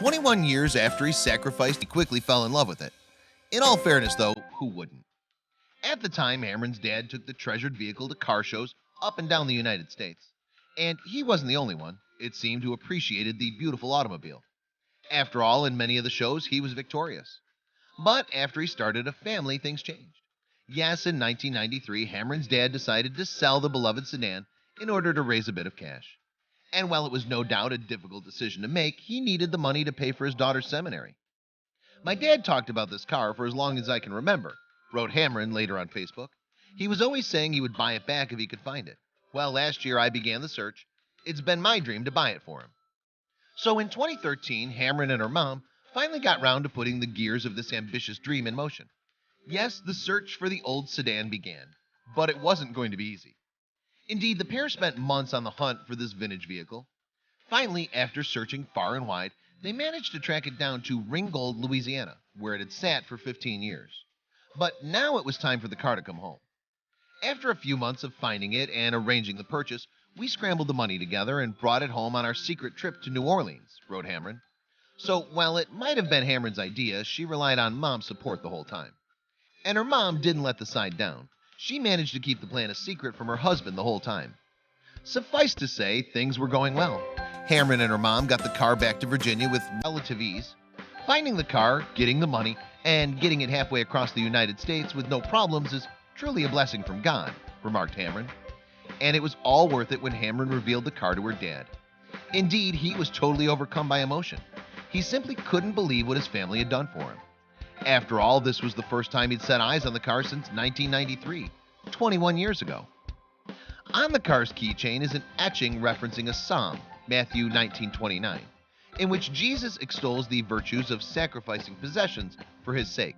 21 years after he sacrificed, he quickly fell in love with it. In all fairness, though, who wouldn't? At the time, Hamren's dad took the treasured vehicle to car shows up and down the United States. And he wasn't the only one, it seemed, who appreciated the beautiful automobile. After all, in many of the shows, he was victorious. But after he started a family, things changed. Yes, in 1993, Hamren's dad decided to sell the beloved sedan in order to raise a bit of cash. And while it was no doubt a difficult decision to make, he needed the money to pay for his daughter's seminary. My dad talked about this car for as long as I can remember, wrote Hamren later on Facebook. He was always saying he would buy it back if he could find it. Well, last year I began the search. It's been my dream to buy it for him. So in 2013, Hamren and her mom finally got round to putting the gears of this ambitious dream in motion. Yes, the search for the old sedan began, but it wasn't going to be easy. Indeed, the pair spent months on the hunt for this vintage vehicle. Finally, after searching far and wide, they managed to track it down to Ringgold, Louisiana, where it had sat for 15 years. But now it was time for the car to come home. After a few months of finding it and arranging the purchase, we scrambled the money together and brought it home on our secret trip to New Orleans, wrote Hamren. So while it might have been Hamren's idea, she relied on Mom's support the whole time. And her mom didn't let the side down. She managed to keep the plan a secret from her husband the whole time. Suffice to say, things were going well. Hamren and her mom got the car back to Virginia with relative ease. Finding the car, getting the money, and getting it halfway across the United States with no problems is truly a blessing from God, remarked Hamren. And it was all worth it when Hamren revealed the car to her dad. Indeed, he was totally overcome by emotion. He simply couldn't believe what his family had done for him. After all, this was the first time he'd set eyes on the car since 1993, 21 years ago. On the car's keychain is an etching referencing a psalm, Matthew 19:29, in which Jesus extols the virtues of sacrificing possessions for his sake.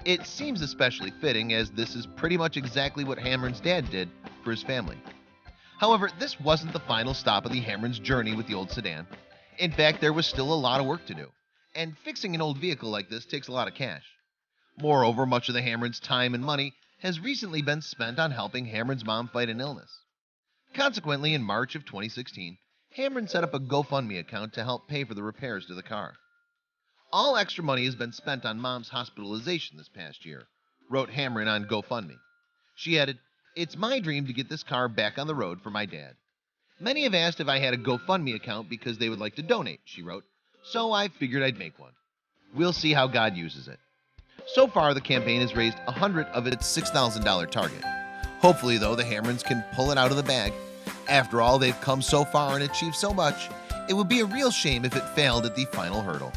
It seems especially fitting, as this is pretty much exactly what Hamren's dad did for his family. However, this wasn't the final stop of the Hamren's journey with the old sedan. In fact, there was still a lot of work to do, and fixing an old vehicle like this takes a lot of cash. Moreover, much of the Hamren's time and money has recently been spent on helping Hamren's mom fight an illness. Consequently, in March of 2016, Hamren set up a GoFundMe account to help pay for the repairs to the car. All extra money has been spent on Mom's hospitalization this past year, wrote Hamren on GoFundMe. She added, "It's my dream to get this car back on the road for my dad. Many have asked if I had a GoFundMe account because they would like to donate," she wrote, "so I figured I'd make one. We'll see how God uses it." So far, the campaign has raised 100 of its $6,000 target. Hopefully, though, the Hamrens can pull it out of the bag. After all, they've come so far and achieved so much. It would be a real shame if it failed at the final hurdle.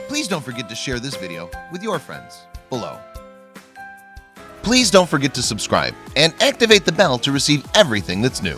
Please don't forget to share this video with your friends below. Please don't forget to subscribe and activate the bell to receive everything that's new.